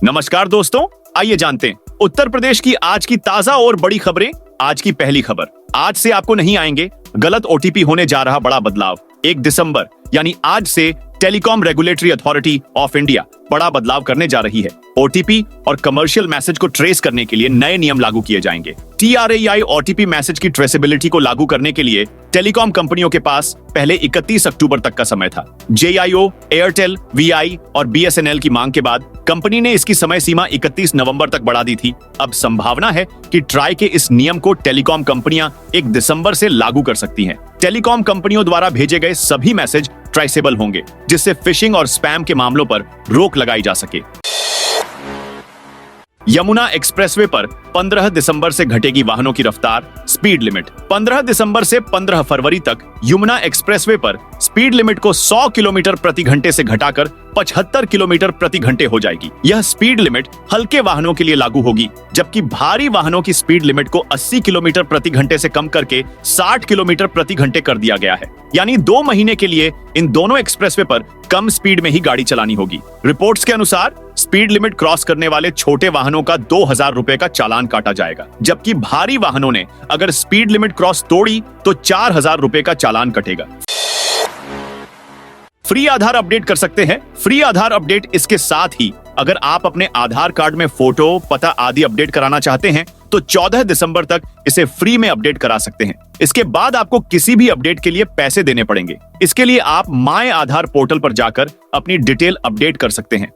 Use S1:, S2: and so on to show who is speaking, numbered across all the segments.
S1: नमस्कार दोस्तों, आइए जानते हैं उत्तर प्रदेश की आज की ताजा और बड़ी खबरें। आज की पहली खबर, आज से आपको नहीं आएंगे गलत ओटीपी, होने जा रहा बड़ा बदलाव। 1 दिसंबर यानी आज से telecom regulatory authority of India बड़ा बदलाव करने जा रही है। ओटीपी और कमर्शियल मैसेज को ट्रेस करने के लिए नए नियम लागू किए जाएंगे। TRAI ओटीपी मैसेज की ट्रेसेबिलिटी को लागू करने के लिए टेलीकॉम कंपनियों के पास पहले 31 अक्टूबर तक का समय था। JIO, एयरटेल, VI और BSNL की मांग के बाद कंपनी ने इसकी समय सीमा 31 नवंबर तक बढ़ा दी थी। अब संभावना है कि ट्राई के इस नियम को टेलीकॉम कंपनियां 1 दिसंबर से लागू कर सकती हैं। टेलीकॉम कंपनियों द्वारा भेजे गए सभी मैसेज ट्रेसेबल होंगे, जिससे फिशिंग और स्पैम के मामलों पर रोक लगाई जा सके। यमुना एक्सप्रेसवे पर 15 दिसंबर से घटेगी वाहनों की रफ्तार, स्पीड लिमिट। 15 दिसंबर से 15 फरवरी तक यमुना एक्सप्रेसवे पर स्पीड लिमिट को 100 किलोमीटर प्रति घंटे से घटाकर 75 किलोमीटर प्रति घंटे हो जाएगी। यह स्पीड लिमिट हल्के वाहनों के लिए लागू होगी, जबकि भारी वाहनों की स्पीड लिमिट को 80 किलोमीटर प्रति घंटे से कम करके 60 किलोमीटर प्रति घंटे कर दिया गया है। यानी 2 महीने के लिए इन दोनों एक्सप्रेसवे पर कम स्पीड में ही गाड़ी चलानी होगी। रिपोर्ट्स के अनुसार स्पीड लिमिट क्रॉस करने वाले छोटे वाहनों का 2000 रुपए का चालान काटा जाएगा, जबकि भारी वाहनों ने अगर स्पीड लिमिट क्रॉस तोड़ी तो 4000 रुपए का चालान कटेगा। फ्री आधार अपडेट कर सकते हैं। फ्री आधार अपडेट इसके साथ ही अगर आप अपने आधार कार्ड में फोटो, पता आदि अपडेट कराना चाहते हैं तो 14 दिसंबर तक इसे फ्री में अपडेट करा सकते हैं। इसके बाद आपको किसी भी अपडेट के लिए पैसे देने पड़ेंगे। इसके लिए आप माय आधार पोर्टल पर जाकर अपनी डिटेल अपडेट कर सकते हैं।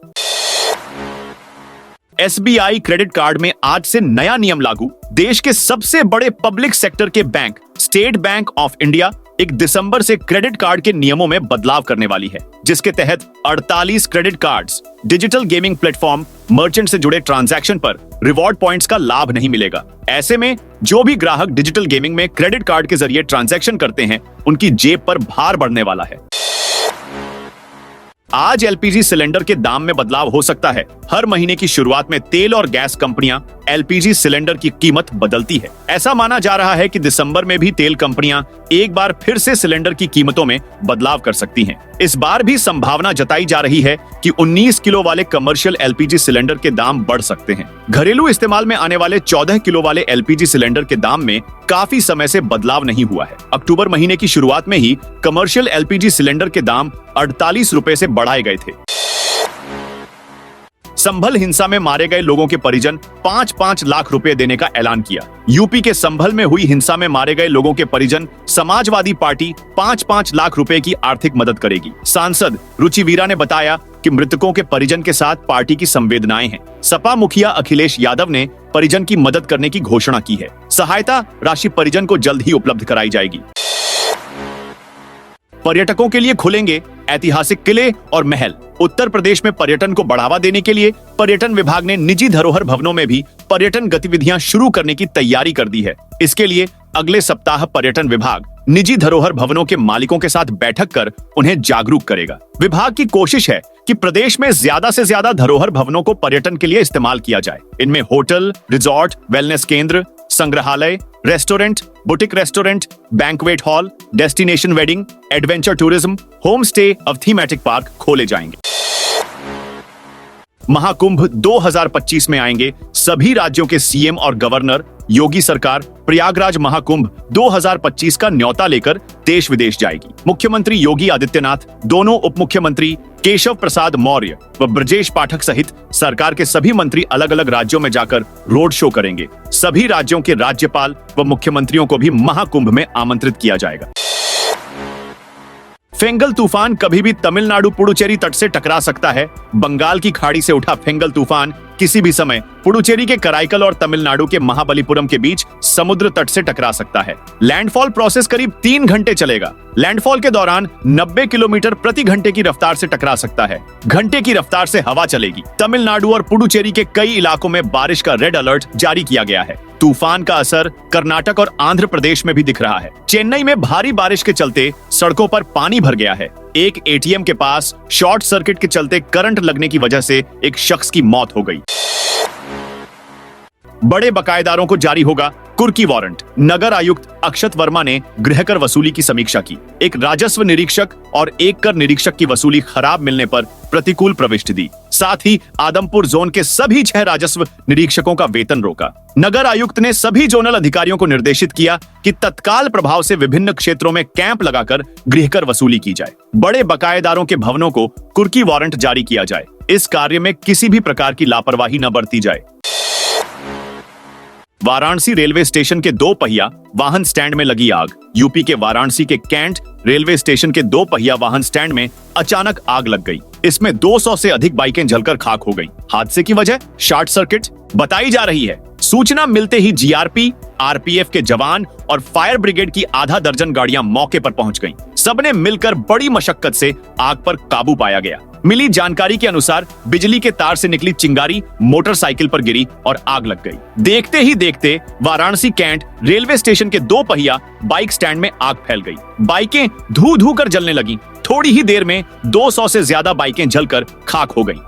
S1: SBI क्रेडिट कार्ड में आज से नया नियम लागू। देश के सबसे बड़े पब्लिक सेक्टर के bank state bank of India 1 दिसंबर से क्रेडिट कार्ड के नियमों में बदलाव करने वाली है, जिसके तहत 48 credit cards digital gaming platform merchant से जुड़े ट्रांजैक्शन पर रिवॉर्ड पॉइंट्स का लाभ नहीं मिलेगा। ऐसे में जो भी ग्राहक डिजिटल गेमिंग में क्रेडिट कार्ड के जरिए ट्रांजैक्शन करते हैं, उनकी जेब पर भार बढ़ने वाला है। आज LPG सिलेंडर के दाम में बदलाव हो सकता है। हर महीने की शुरुआत में तेल और गैस कंपनियां LPG सिलेंडर की कीमत बदलती है। ऐसा माना जा रहा है कि दिसंबर में भी तेल कंपनियां एक बार फिर से सिलेंडर की कीमतों में बदलाव कर सकती हैं। इस बार भी संभावना जताई जा रही है कि 19 किलो वाले कमर्शियल LPG सिलेंडर के दाम बढ़ सकते हैं। घरेलू इस्तेमाल में आने वाले 14 किलो वाले LPG सिलेंडर के दाम में काफी समय से बदलाव नहीं हुआ है। अक्टूबर महीने की शुरुआत में ही कमर्शियल LPG सिलेंडर के दाम 48 रुपए से बढ़ाए गए थे। संभल हिंसा में मारे गए लोगों के परिजन 5-5 लाख रुपए देने का ऐलान किया। यूपी के संभल में हुई हिंसा में मारे गए लोगों के परिजन समाजवादी पार्टी 5-5 लाख रुपए की आर्थिक मदद करेगी। सांसद रुचि वीरा ने बताया कि मृतकों के परिजन के साथ पार्टी की संवेदनाएं हैं। सपा मुखिया अखिलेश यादव ने परिजन की मदद करने की घोषणा की है। सहायता राशि परिजन को जल्द ही उपलब्ध कराई जाएगी। पर्यटकों के लिए खुलेंगे ऐतिहासिक किले और महल। उत्तर प्रदेश में पर्यटन को बढ़ावा देने के लिए पर्यटन विभाग ने निजी धरोहर भवनों में भी पर्यटन गतिविधियां शुरू करने की तैयारी कर दी है। इसके लिए अगले सप्ताह पर्यटन विभाग निजी धरोहर भवनों के मालिकों के साथ बैठक कर उन्हें जागरूक करेगा। विभाग की कोशिश है कि प्रदेश में ज्यादा से ज्यादा धरोहर भवनों को पर्यटन के लिए इस्तेमाल किया जाए। इनमें होटल, रिजॉर्ट, वेलनेस केंद्र, संग्रहालय, restaurant, boutique restaurant, banquet hall, destination wedding, adventure tourism, home stay और थीमेटिक पार्क खोले जाएंगे। महाकुंभ 2025 में आएंगे सभी राज्यों के CM और गवर्नर। योगी सरकार प्रयागराज महाकुंभ 2025 का न्योता लेकर देश विदेश जाएगी। मुख्यमंत्री योगी आदित्यनाथ, दोनों उप मुख्यमंत्री केशव प्रसाद मौर्य व ब्रजेश पाठक सहित सरकार के सभी मंत्री अलग अलग राज्यों में जाकर रोड शो करेंगे। सभी राज्यों के राज्यपाल व मुख्यमंत्रियों को भी महाकुंभ में आमंत्रित किया जाएगा। फेंगल तूफान कभी भी तमिलनाडु पुडुचेरी तट से टकरा सकता है। बंगाल की खाड़ी से उठा फेंगल तूफान किसी भी समय पुडुचेरी के कराईकल और तमिलनाडु के महाबलीपुरम के बीच समुद्र तट से टकरा सकता है। लैंडफॉल प्रोसेस करीब 3 घंटे चलेगा। लैंडफॉल के दौरान 90 किलोमीटर प्रति घंटे की रफ्तार से टकरा सकता है। घंटे की रफ्तार से हवा चलेगी। तमिलनाडु और पुडुचेरी के कई इलाकों में बारिश का रेड अलर्ट जारी किया गया है। तूफान का असर कर्नाटक और आंध्र प्रदेश में भी दिख रहा है। चेन्नई में भारी बारिश के चलते सड़कों पर पानी भर गया है। एक ATM के पास शॉर्ट सर्किट के चलते करंट लगने की वजह से एक शख्स की मौत हो गई। बड़े बकायेदारों को जारी होगा कुर्की वारंट। नगर आयुक्त अक्षत वर्मा ने गृहकर वसूली की समीक्षा की। एक राजस्व निरीक्षक और एक कर निरीक्षक की वसूली खराब मिलने पर प्रतिकूल प्रविष्टि दी। साथ ही आदमपुर जोन के सभी 6 राजस्व निरीक्षकों का वेतन रोका। नगर आयुक्त ने सभी जोनल अधिकारियों को निर्देशित किया कि तत्काल प्रभाव से विभिन्न क्षेत्रों में कैंप लगाकर गृहकर वसूली की जाए। बड़े बकायेदारों के भवनों को कुर्की वारंट जारी किया जाए। इस कार्य में किसी भी प्रकार की लापरवाही न बरती जाए। वाराणसी रेलवे स्टेशन के 2 पहिया वाहन स्टैंड में लगी आग। यूपी के वाराणसी के कैंट रेलवे स्टेशन के 2 पहिया वाहन स्टैंड में अचानक आग लग गई। इसमें 200 से अधिक बाइकें जलकर खाक हो गईं। हादसे की वजह शॉर्ट सर्किट बताई जा रही है। सूचना मिलते ही जीआरपी, आरपीएफ के जवान और फायर ब्रिगेड की आधा दर्जन गाड़ियां मौके पर पहुंच गईं। सबने मिलकर बड़ी मशक्कत से आग पर काबू पाया गया। मिली जानकारी के अनुसार बिजली के तार से निकली चिंगारी मोटरसाइकिल पर गिरी और आग लग गई। देखते ही देखते वाराणसी कैंट रेलवे स्टेशन के 2 पहिया बाइक स्टैंड में आग फैल गई। बाइकें धू धू कर जलने लगी। थोड़ी ही देर में 200 से ज्यादा बाइकें जलकर खाक हो गईं।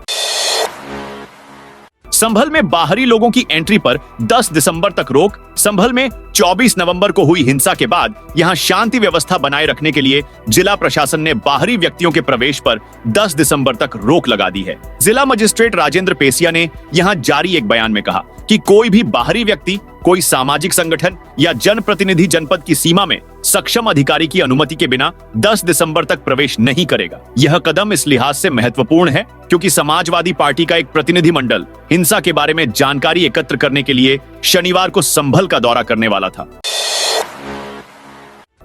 S1: संभल में बाहरी लोगों की एंट्री पर 10 दिसंबर तक रोक। संभल में 24 नवंबर को हुई हिंसा के बाद यहां शांति व्यवस्था बनाए रखने के लिए जिला प्रशासन ने बाहरी व्यक्तियों के प्रवेश पर 10 दिसंबर तक रोक लगा दी है। जिला मजिस्ट्रेट राजेंद्र पेसिया ने यहां जारी एक बयान में कहा कि कोई भी बाहरी व्यक्ति, कोई सामाजिक संगठन या जनप्रतिनिधि जनपद की सीमा में सक्षम अधिकारी की अनुमति के बिना 10 दिसंबर तक प्रवेश नहीं करेगा। यह कदम इस लिहाज से महत्वपूर्ण है क्योंकि समाजवादी पार्टी का एक प्रतिनिधि मंडल हिंसा के बारे में जानकारी एकत्र करने के लिए शनिवार को संभल का दौरा करने वाला था।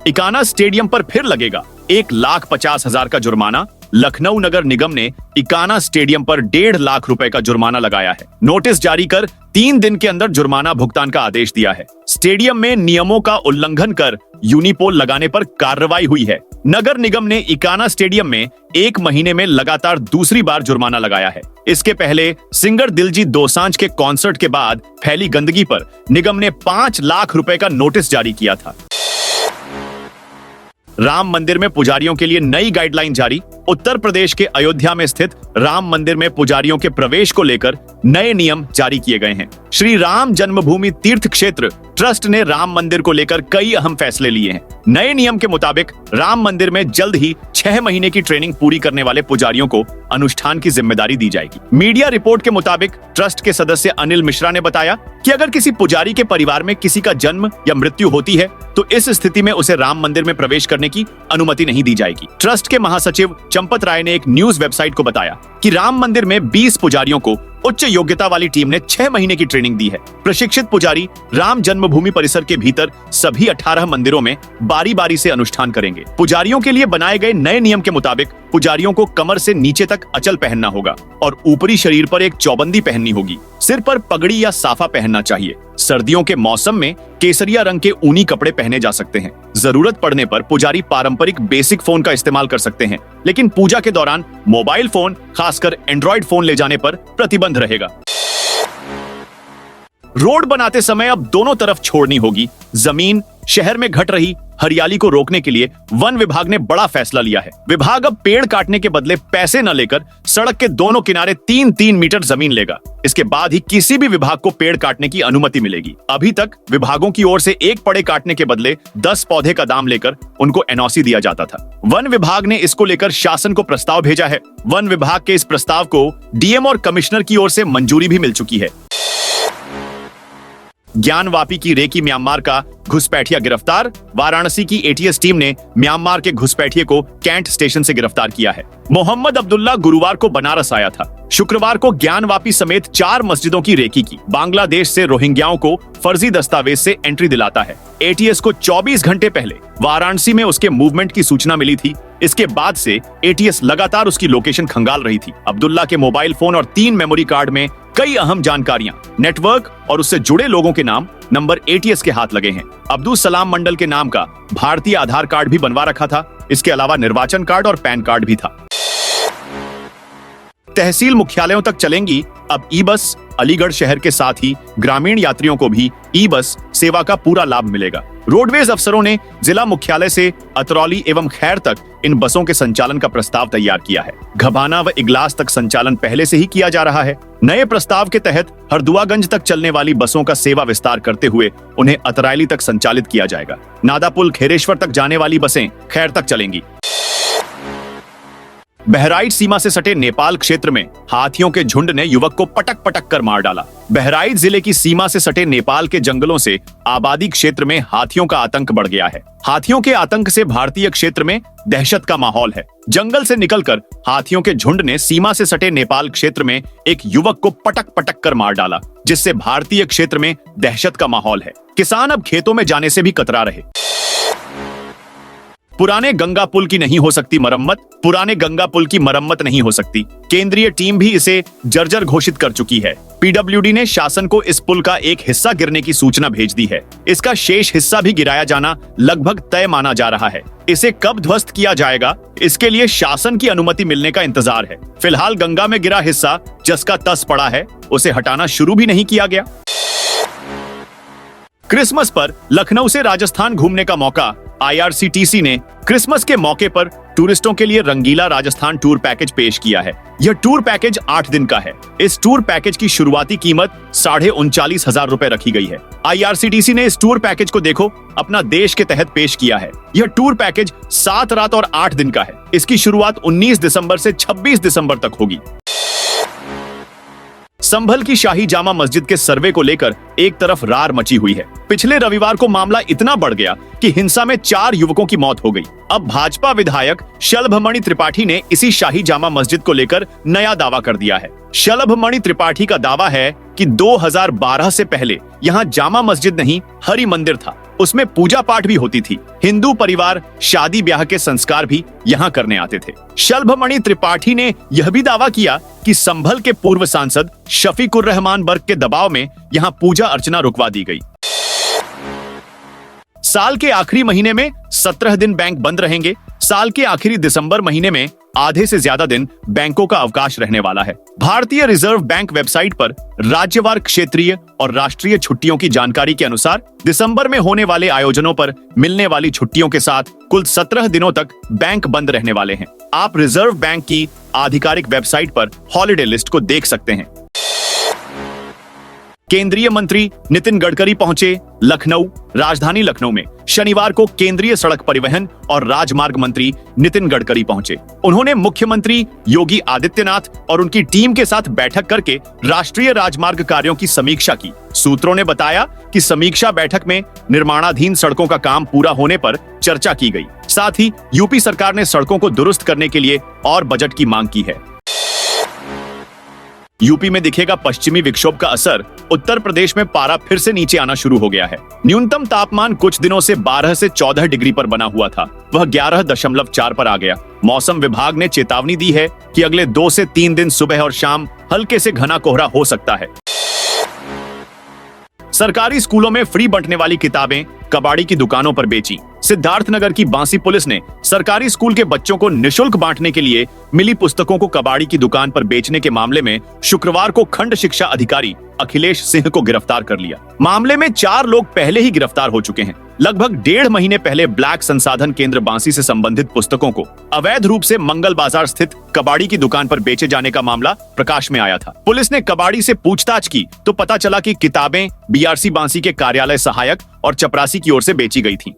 S1: इकाना स्टेडियम पर फिर लगेगा 1,50,000 का जुर्माना। लखनऊ नगर निगम ने इकाना स्टेडियम पर 1.5 लाख रुपए का जुर्माना लगाया है। नोटिस जारी कर 3 दिन के अंदर जुर्माना भुगतान का आदेश दिया है। स्टेडियम में नियमों का उल्लंघन कर यूनिपोल लगाने पर कार्रवाई हुई है। नगर निगम ने इकाना स्टेडियम में 1 महीने में लगातार दूसरी बार जुर्माना लगाया है। इसके पहले सिंगर दिलजीत दोसांझ के कॉन्सर्ट के बाद फैली गंदगी पर निगम ने 5 लाख रुपए का नोटिस जारी किया था। राम मंदिर में पुजारियों के लिए नई गाइडलाइन जारी। उत्तर प्रदेश के अयोध्या में स्थित राम मंदिर में पुजारियों के प्रवेश को लेकर नए नियम जारी किए गए हैं। श्री राम जन्मभूमि तीर्थ क्षेत्र ट्रस्ट ने राम मंदिर को लेकर कई अहम फैसले लिए हैं। नए नियम के मुताबिक राम मंदिर में जल्द ही 6 महीने की ट्रेनिंग पूरी करने वाले पुजारियों को अनुष्ठान की जिम्मेदारी दी जाएगी। मीडिया रिपोर्ट के मुताबिक ट्रस्ट के सदस्य अनिल मिश्रा ने बताया कि अगर किसी पुजारी के परिवार में किसी का जन्म या मृत्यु होती है तो इस स्थिति में उसे राम मंदिर में प्रवेश करने की अनुमति नहीं दी जाएगी। ट्रस्ट के महासचिव चंपत राय ने एक न्यूज वेबसाइट को बताया कि राम मंदिर में 20 पुजारियों को उच्च योग्यता वाली टीम ने 6 महीने की ट्रेनिंग दी है। प्रशिक्षित पुजारी राम जन्मभूमि परिसर के भीतर सभी 18 मंदिरों में बारी बारी से अनुष्ठान करेंगे। पुजारियों के लिए बनाए गए नए नियम के मुताबिक पुजारियों को कमर से नीचे तक अचल पहनना होगा और ऊपरी शरीर पर एक चौबंदी पहननी होगी। सिर पर पगड़ी या साफा पहनना चाहिए। सर्दियों के मौसम में केसरिया रंग के ऊनी कपड़े पहने जा सकते हैं। जरूरत पड़ने पर पुजारी पारंपरिक बेसिक फोन का इस्तेमाल कर सकते हैं, लेकिन पूजा के दौरान मोबाइल फोन, खासकर एंड्रॉइड फोन ले जाने पर प्रतिबंध रहेगा। रोड बनाते समय अब दोनों तरफ छोड़नी होगी जमीन। शहर में घट रही हरियाली को रोकने के लिए वन विभाग ने बड़ा फैसला लिया है। विभाग अब पेड़ काटने के बदले पैसे न लेकर सड़क के दोनों किनारे 3-3 मीटर जमीन लेगा। इसके बाद ही किसी भी विभाग को पेड़ काटने की अनुमति मिलेगी। अभी तक विभागों की ओर से एक पेड़ काटने के बदले 10 पौधे का दाम लेकर उनको एनओसी दिया जाता था। वन विभाग ने इसको लेकर शासन को प्रस्ताव भेजा है। वन विभाग के इस प्रस्ताव को डीएम और कमिश्नर की ओर से मंजूरी भी मिल चुकी है। ज्ञानवापी की रेकी म्यांमार का घुसपैठिया गिरफ्तार। वाराणसी की एटीएस टीम ने म्यांमार के घुसपैठिए को कैंट स्टेशन से गिरफ्तार किया है। मोहम्मद अब्दुल्ला गुरुवार को बनारस आया था। शुक्रवार को ज्ञानवापी समेत 4 मस्जिदों की रेकी की। बांग्लादेश से रोहिंग्याओं को फर्जी दस्तावेज से एंट्री दिलाता है। एटीएस को 24 घंटे पहले वाराणसी में उसके मूवमेंट की सूचना मिली थी। इसके बाद से एटीएस लगातार उसकी लोकेशन खंगाल रही थी। अब्दुल्ला के मोबाइल फोन और 3 मेमोरी कार्ड में कई अहम जानकारियां, नेटवर्क और उससे जुड़े लोगों के नाम, नंबर एटीएस के हाथ लगे हैं। अब्दुल सलाम मंडल के नाम का भारतीय आधार कार्ड भी बनवा रखा था। इसके अलावा निर्वाचन कार्ड और पैन कार्ड भी था। तहसील मुख्यालयों तक चलेंगी अब ई बस। अलीगढ़ शहर के साथ ही ग्रामीण यात्रियों को भी ई बस सेवा का पूरा लाभ मिलेगा। रोडवेज अफसरों ने जिला मुख्यालय से अतरौली एवं खैर तक इन बसों के संचालन का प्रस्ताव तैयार किया है। घबाना व इगलास तक संचालन पहले से ही किया जा रहा है। नए प्रस्ताव के तहत हरदुआगंज तक चलने वाली बसों का सेवा विस्तार करते हुए उन्हें अतरैली तक संचालित किया जाएगा। नादापुल खेरेश्वर तक जाने वाली बसें खैर तक चलेंगी। बहराइच सीमा से सटे नेपाल क्षेत्र में हाथियों के झुंड ने युवक को पटक पटक कर मार डाला। बहराइच जिले की सीमा से सटे नेपाल के जंगलों से आबादी क्षेत्र में हाथियों का आतंक बढ़ गया है। हाथियों के आतंक से भारतीय क्षेत्र में दहशत का माहौल है। जंगल से निकलकर हाथियों के झुंड ने सीमा से सटे नेपाल क्षेत्र में एक युवक को पटक पटक कर मार डाला, जिससे भारतीय क्षेत्र में दहशत का माहौल है। किसान अब खेतों में जाने से भी कतरा रहे। पुराने गंगा पुल की नहीं हो सकती मरम्मत। पुराने गंगा पुल की मरम्मत नहीं हो सकती। केंद्रीय टीम भी इसे जर्जर घोषित कर चुकी है। पीडब्ल्यूडी ने शासन को इस पुल का एक हिस्सा गिरने की सूचना भेज दी है। इसका शेष हिस्सा भी गिराया जाना लगभग तय माना जा रहा है। इसे कब ध्वस्त किया जाएगा, इसके लिए शासन की अनुमति मिलने का इंतजार है। फिलहाल गंगा में गिरा हिस्सा जिसका तस पड़ा है, उसे हटाना शुरू भी नहीं किया गया। क्रिसमस पर लखनऊ से राजस्थान घूमने का मौका। आईआरसीटीसी ने क्रिसमस के मौके पर टूरिस्टों के लिए रंगीला राजस्थान टूर पैकेज पेश किया है। यह टूर पैकेज 8 दिन का है। इस टूर पैकेज की शुरुआती कीमत 39,500 रुपए रखी गई है। आईआरसीटीसी ने इस टूर पैकेज को देखो अपना देश के तहत पेश किया है। यह टूर पैकेज 7 रात और 8 दिन का है। इसकी शुरुआत 19 दिसंबर से 26 दिसंबर तक होगी। संभल की शाही जामा मस्जिद के सर्वे को लेकर एक तरफ रार मची हुई है। पिछले रविवार को मामला इतना बढ़ गया कि हिंसा में 4 युवकों की मौत हो गई। अब भाजपा विधायक शलभमणि त्रिपाठी ने इसी शाही जामा मस्जिद को लेकर नया दावा कर दिया है। शलभमणि त्रिपाठी का दावा है कि 2012 से पहले यहाँ जामा मस्जिद नहीं, हरि मंदिर था। उसमें पूजा पाठ भी होती थी। हिंदू परिवार शादी ब्याह के संस्कार भी यहाँ करने आते थे। शलभमणि त्रिपाठी ने यह भी दावा किया कि संभल के पूर्व सांसद शफीकुर रहमान बर्क के दबाव में यहाँ पूजा अर्चना रुकवा दी गई। साल के आखिरी महीने में 17 दिन बैंक बंद रहेंगे। साल के आखिरी दिसंबर महीने में आधे से ज्यादा दिन बैंकों का अवकाश रहने वाला है। भारतीय रिजर्व बैंक वेबसाइट पर राज्यवार क्षेत्रीय और राष्ट्रीय छुट्टियों की जानकारी के अनुसार दिसंबर में होने वाले आयोजनों पर मिलने वाली छुट्टियों के साथ कुल 17 दिनों तक बैंक बंद रहने वाले हैं। आप रिजर्व बैंक की आधिकारिक वेबसाइट पर हॉलिडे लिस्ट को देख सकते हैं। केंद्रीय मंत्री नितिन गडकरी पहुंचे लखनऊ। राजधानी लखनऊ में शनिवार को केंद्रीय सड़क परिवहन और राजमार्ग मंत्री नितिन गडकरी पहुंचे। उन्होंने मुख्यमंत्री योगी आदित्यनाथ और उनकी टीम के साथ बैठक करके राष्ट्रीय राजमार्ग कार्यों की समीक्षा की। सूत्रों ने बताया कि समीक्षा बैठक में निर्माणाधीन सड़कों का काम पूरा होने पर चर्चा की गई। साथ ही यूपी सरकार ने सड़कों को दुरुस्त करने के लिए और बजट की मांग की है। यूपी में दिखेगा पश्चिमी विक्षोभ का असर। उत्तर प्रदेश में पारा फिर से नीचे आना शुरू हो गया है। न्यूनतम तापमान कुछ दिनों से 12 से 14 डिग्री पर बना हुआ था, वह 11.4 पर आ गया। मौसम विभाग ने चेतावनी दी है कि अगले 2 से 3 दिन सुबह और शाम हल्के से घना कोहरा हो सकता है। सरकारी स्कूलों में फ्री बंटने वाली किताबें कबाड़ी की दुकानों पर बेची। सिद्धार्थनगर की बांसी पुलिस ने सरकारी स्कूल के बच्चों को निशुल्क बांटने के लिए मिली पुस्तकों को कबाड़ी की दुकान पर बेचने के मामले में शुक्रवार को खंड शिक्षा अधिकारी अखिलेश सिंह को गिरफ्तार कर लिया। मामले में 4 लोग पहले ही गिरफ्तार हो चुके हैं। लगभग 1.5 महीने पहले ब्लैक संसाधन केंद्र बांसी से संबंधित पुस्तकों को अवैध रूप से मंगल बाजार स्थित कबाड़ी की दुकान पर बेचे जाने का मामला प्रकाश में आया था। पुलिस ने कबाड़ी से पूछताछ की तो पता चला कि किताबें बीआरसी बांसी के कार्यालय सहायक और चपरासी की ओर से बेची गई थीं।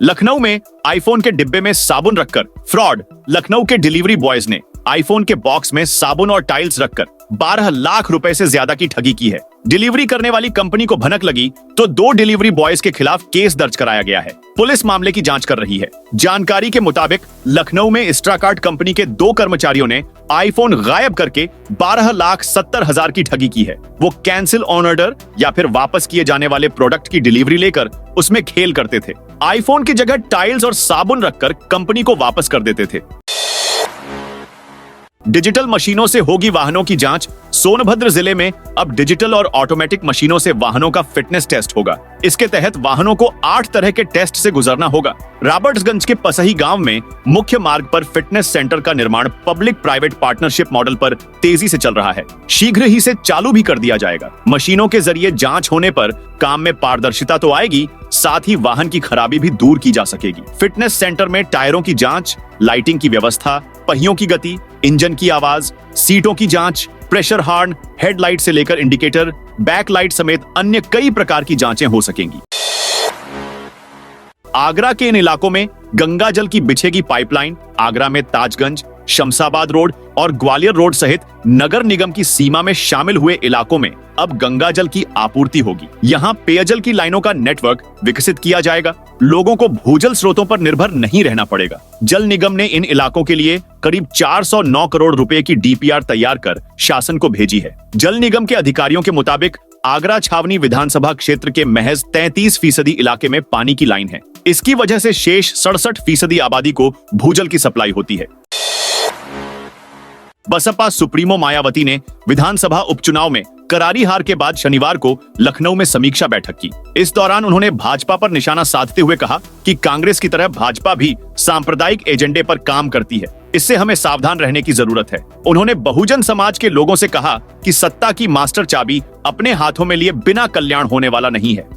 S1: लखनऊ में आईफोन के डिब्बे में साबुन रखकर फ्रॉड। लखनऊ के डिलीवरी बॉयज ने आईफोन के बॉक्स में साबुन और टाइल्स रखकर 12 लाख रुपए से ज्यादा की ठगी की है। डिलीवरी करने वाली कंपनी को भनक लगी तो 2 डिलीवरी बॉयज के खिलाफ केस दर्ज कराया गया है। पुलिस मामले की जांच कर रही है। जानकारी के मुताबिक लखनऊ में इंस्टाकार्ट कंपनी के 2 कर्मचारियों ने आईफोन गायब करके 12,70,000 की ठगी की है। वो कैंसिल ऑन ऑर्डर या फिर वापस किए जाने वाले प्रोडक्ट की डिलीवरी लेकर उसमें खेल करते थे। आईफोन की जगह टाइल्स और साबुन रखकर कंपनी को वापस कर देते थे। डिजिटल मशीनों से होगी वाहनों की जांच। सोनभद्र जिले में अब डिजिटल और ऑटोमेटिक मशीनों से वाहनों का फिटनेस टेस्ट होगा। इसके तहत वाहनों को 8 तरह के टेस्ट से गुजरना होगा। रॉबर्ट्सगंज के पसही गांव में मुख्य मार्ग पर फिटनेस सेंटर का निर्माण पब्लिक प्राइवेट पार्टनरशिप मॉडल पर तेजी से चल रहा है। शीघ्र ही से चालू भी कर दिया जाएगा। मशीनों के जरिए जांच होने पर काम में पारदर्शिता तो आएगी, साथ ही वाहन की खराबी भी दूर की जा सकेगी। फिटनेस सेंटर में टायरों की जांच, लाइटिंग की व्यवस्था, पहियों की गति, इंजन की आवाज, सीटों की जांच, प्रेशर हॉर्न, हेडलाइट से लेकर इंडिकेटर, बैकलाइट समेत अन्य कई प्रकार की जांचें हो सकेंगी। आगरा के इन इलाकों में गंगा जल की बिछेगी पाइपलाइन। आगरा में ताजगंज, शमशाबाद रोड और ग्वालियर रोड सहित नगर निगम की सीमा में शामिल हुए इलाकों में अब गंगा जल की आपूर्ति होगी। यहाँ पेयजल की लाइनों का नेटवर्क विकसित किया जाएगा। लोगों को भूजल स्रोतों पर निर्भर नहीं रहना पड़ेगा। जल निगम ने इन इलाकों के लिए करीब 409 करोड़ रुपए की डीपीआर तैयार कर शासन को भेजी है। जल निगम के अधिकारियों के मुताबिक आगरा छावनी विधानसभा क्षेत्र के महज 33% इलाके में पानी की लाइन है। इसकी वजह से शेष 67% आबादी को भूजल की सप्लाई होती है। बसपा सुप्रीमो मायावती ने विधानसभा उपचुनाव में करारी हार के बाद शनिवार को लखनऊ में समीक्षा बैठक की। इस दौरान उन्होंने भाजपा पर निशाना साधते हुए कहा कि कांग्रेस की तरह भाजपा भी सांप्रदायिक एजेंडे पर काम करती है, इससे हमें सावधान रहने की जरूरत है। उन्होंने बहुजन समाज के लोगों से कहा कि सत्ता की मास्टर चाबी अपने हाथों में लिए बिना कल्याण होने वाला नहीं है।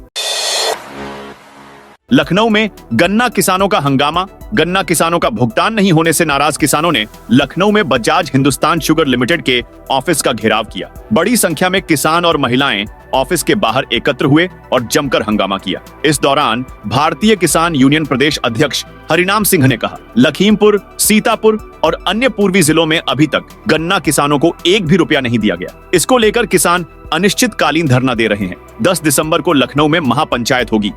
S1: लखनऊ में गन्ना किसानों का हंगामा। गन्ना किसानों का भुगतान नहीं होने से नाराज किसानों ने लखनऊ में बजाज हिंदुस्तान शुगर लिमिटेड के ऑफिस का घेराव किया। बड़ी संख्या में किसान और महिलाएं ऑफिस के बाहर एकत्र हुए और जमकर हंगामा किया। इस दौरान भारतीय किसान यूनियन प्रदेश अध्यक्ष हरिनाम सिंह ने कहा, लखीमपुर, सीतापुर और अन्य पूर्वी जिलों में अभी तक गन्ना किसानों को एक भी रुपया नहीं दिया गया। इसको लेकर किसान अनिश्चितकालीन धरना दे रहे हैं। 10 दिसंबर को लखनऊ में महापंचायत होगी।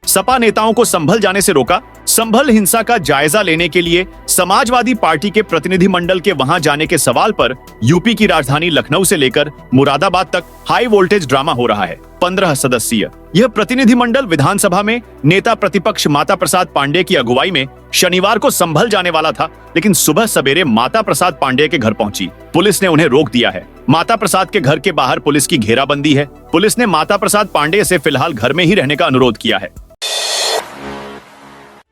S1: सपा नेताओं को संभल जाने से रोका। संभल हिंसा का जायजा लेने के लिए समाजवादी पार्टी के प्रतिनिधिमंडल के वहां जाने के सवाल पर यूपी की राजधानी लखनऊ से लेकर मुरादाबाद तक हाई वोल्टेज ड्रामा हो रहा है। 15 सदस्यीय यह प्रतिनिधिमंडल विधानसभा में नेता प्रतिपक्ष माता प्रसाद पांडेय की अगुवाई में शनिवार को संभल जाने वाला था, लेकिन सुबह सवेरे माता प्रसाद पांडेय के घर पहुंची। पुलिस ने उन्हें रोक दिया है। माता प्रसाद के घर के बाहर पुलिस की घेराबंदी है। पुलिस ने माता प्रसाद पांडेय से फिलहाल घर में ही रहने का अनुरोध किया है।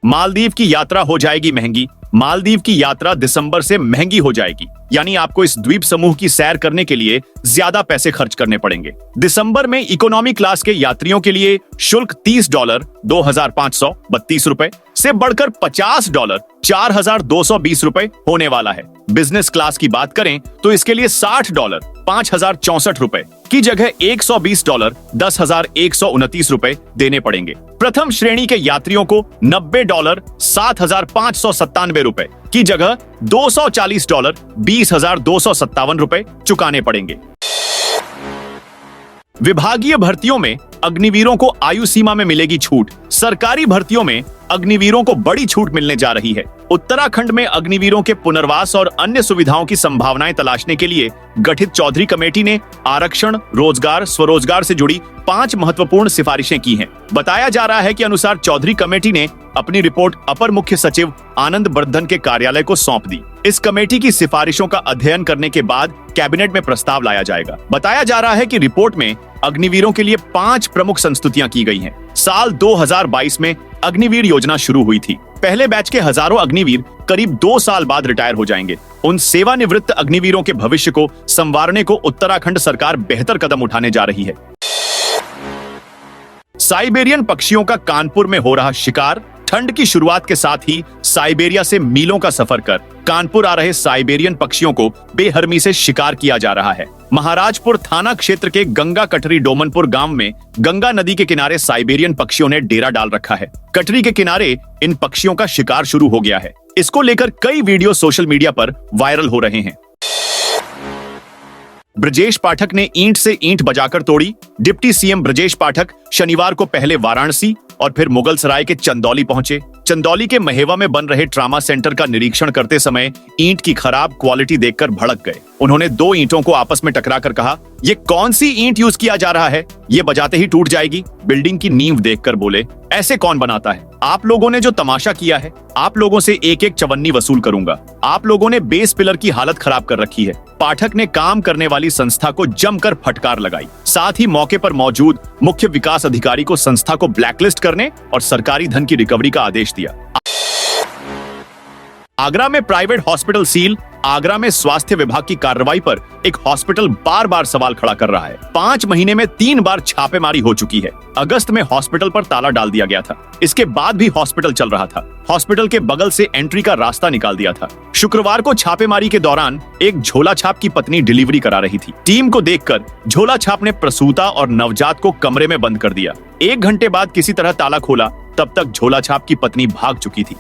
S1: मालदीव की यात्रा हो जाएगी महंगी। मालदीव की यात्रा दिसंबर से महंगी हो जाएगी, यानी आपको इस द्वीप समूह की सैर करने के लिए ज्यादा पैसे खर्च करने पड़ेंगे। दिसंबर में इकोनॉमी क्लास के यात्रियों के लिए शुल्क $30 $2,532 रुपए से बढ़कर $50 $4,220 रुपए होने वाला है। बिजनेस क्लास की बात करें तो इसके लिए $60 $5,064 रुपए की जगह $120 $10,129 रुपए देने पड़ेंगे। प्रथम श्रेणी के यात्रियों को $90 $7,597 रुपए की जगह $240 $20,257 रुपए चुकाने पड़ेंगे। विभागीय भर्तियों में अग्निवीरों को आयु सीमा में मिलेगी छूट। सरकारी भर्तियों में अग्निवीरों को बड़ी छूट मिलने जा रही है। उत्तराखंड में अग्निवीरों के पुनर्वास और अन्य सुविधाओं की संभावनाएं तलाशने के लिए गठित चौधरी कमेटी ने आरक्षण, रोजगार, स्वरोजगार से जुड़ी 5 महत्वपूर्ण सिफारिशें की हैं। बताया जा रहा है कि अनुसार चौधरी कमेटी ने अपनी रिपोर्ट अपर मुख्य सचिव आनंद बर्धन के कार्यालय को सौंप दी। इस कमेटी की सिफारिशों का अध्ययन करने के बाद कैबिनेट में प्रस्ताव लाया जाएगा। बताया जा रहा है कि रिपोर्ट में अग्निवीरों के लिए 5 प्रमुख संस्तुतियां की गई हैं। साल 2022 में अग्निवीर योजना शुरू हुई थी। पहले बैच के हजारों अग्निवीर करीब 2 साल बाद रिटायर हो जाएंगे। उन सेवानिवृत्त अग्निवीरों के भविष्य को संवारने को उत्तराखंड सरकार बेहतर कदम उठाने जा रही है। साइबेरियन पक्षियों का कानपुर में हो रहा शिकार। ठंड की शुरुआत के साथ ही साइबेरिया से मीलों का सफर कर कानपुर आ रहे साइबेरियन पक्षियों को बेहरमी से शिकार किया जा रहा है। महाराजपुर थाना क्षेत्र के गंगा कटरी डोमनपुर गांव में गंगा नदी के किनारे साइबेरियन पक्षियों ने डेरा डाल रखा है। कटरी के किनारे इन पक्षियों का शिकार शुरू हो गया है। इसको लेकर कई वीडियो सोशल मीडिया पर वायरल हो रहे हैं। ब्रजेश पाठक ने ईंट से ईंट बजाकर तोड़ी। डिप्टी सीएम ब्रजेश पाठक शनिवार को पहले वाराणसी और फिर मुगलसराय के चंदौली पहुंचे। चंदौली के महेवा में बन रहे ट्रामा सेंटर का निरीक्षण करते समय ईंट की खराब क्वालिटी देखकर भड़क गए। उन्होंने 2 ईंटों को आपस में टकरा कर कहा, ये कौन सी ईंट यूज किया जा रहा है? ये बजाते ही टूट जाएगी। बिल्डिंग की नींव देखकर बोले, ऐसे कौन बनाता है? आप लोगों ने जो तमाशा किया है, आप लोगों से एक एक चवन्नी वसूल करूंगा। आप लोगों ने बेस पिलर की हालत खराब कर रखी है। पाठक ने काम करने वाली संस्था को जमकर फटकार लगाई। साथ ही मौके पर मौजूद मुख्य विकास अधिकारी को संस्था को ब्लैकलिस्ट करने और सरकारी धन की रिकवरी का आदेश दिया। आगरा में प्राइवेट हॉस्पिटल सील। आगरा में स्वास्थ्य विभाग की कार्रवाई पर एक हॉस्पिटल बार बार सवाल खड़ा कर रहा है। 5 महीने में 3 बार छापेमारी हो चुकी है। अगस्त में हॉस्पिटल पर ताला डाल दिया गया था। इसके बाद भी हॉस्पिटल चल रहा था। हॉस्पिटल के बगल से एंट्री का रास्ता निकाल दिया था। शुक्रवार को छापेमारी के दौरान एक झोला छाप की पत्नी डिलीवरी करा रही थी। टीम को देखकर झोला छाप ने प्रसूता और नवजात को कमरे में बंद कर दिया। 1 घंटे बाद किसी तरह ताला खोला, तब तक झोला छाप की पत्नी भाग चुकी थी।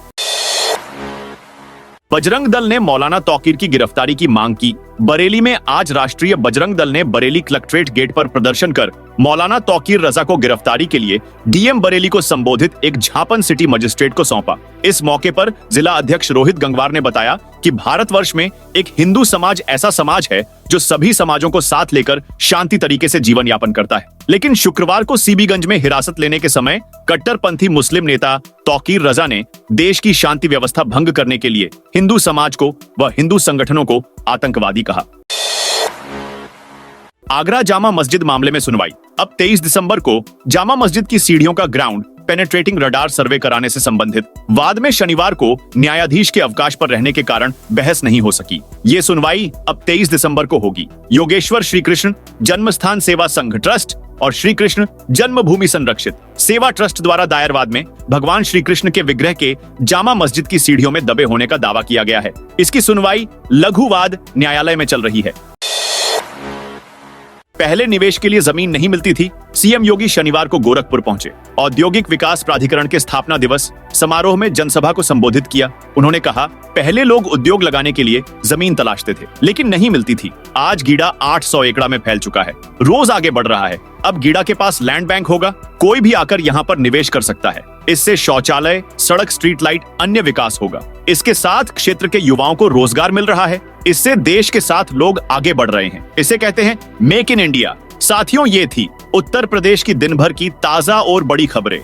S1: बजरंग दल ने मौलाना तौकीर की गिरफ्तारी की मांग की। बरेली में आज राष्ट्रीय बजरंग दल ने बरेली कलेक्ट्रेट गेट पर प्रदर्शन कर मौलाना तौकीर रजा को गिरफ्तारी के लिए डीएम बरेली को संबोधित एक झापन सिटी मजिस्ट्रेट को सौंपा। इस मौके पर जिला अध्यक्ष रोहित गंगवार ने बताया कि भारतवर्ष में एक हिंदू समाज ऐसा समाज है जो सभी समाजों को साथ लेकर शांति तरीके से जीवन यापन करता है। लेकिन शुक्रवार को सीबीगंज में हिरासत लेने के समय कट्टरपंथी मुस्लिम नेता तौकीर रजा ने देश की शांति व्यवस्था भंग करने के लिए हिंदू समाज को व हिंदू संगठनों को आतंकवादी कहा। आगरा जामा मस्जिद मामले में सुनवाई। अब 23 दिसंबर को जामा मस्जिद की सीढ़ियों का ग्राउंड पेनेट्रेटिंग रडार सर्वे कराने से संबंधित वाद में शनिवार को न्यायाधीश के अवकाश पर रहने के कारण बहस नहीं हो सकी। ये सुनवाई अब 23 दिसंबर को होगी। योगेश्वर श्री कृष्ण जन्मस्थान सेवा संघ ट्रस्ट और श्री कृष्ण जन्मभूमि संरक्षित सेवा ट्रस्ट द्वारा दायर वाद में भगवान श्री कृष्ण के विग्रह के जामा मस्जिद की सीढ़ियों में दबे होने का दावा किया गया है। इसकी सुनवाई लघु वाद न्यायालय में चल रही है। पहले निवेश के लिए जमीन नहीं मिलती थी। सीएम योगी शनिवार को गोरखपुर पहुंचे। औद्योगिक विकास प्राधिकरण के स्थापना दिवस समारोह में जनसभा को संबोधित किया। उन्होंने कहा, पहले लोग उद्योग लगाने के लिए जमीन तलाशते थे, लेकिन नहीं मिलती थी। आज गीडा 800 एकड़ में फैल चुका है, रोज आगे बढ़ रहा है। अब गीडा के पास लैंड बैंक होगा, कोई भी आकर यहाँ पर निवेश कर सकता है। इससे शौचालय, सड़क, स्ट्रीट लाइट, अन्य विकास होगा। इसके साथ क्षेत्र के युवाओं को रोजगार मिल रहा है। इससे देश के साथ लोग आगे बढ़ रहे हैं। इसे कहते हैं मेक इन इंडिया। साथियों, ये थी उत्तर प्रदेश की दिन भर की ताजा और बड़ी खबरें।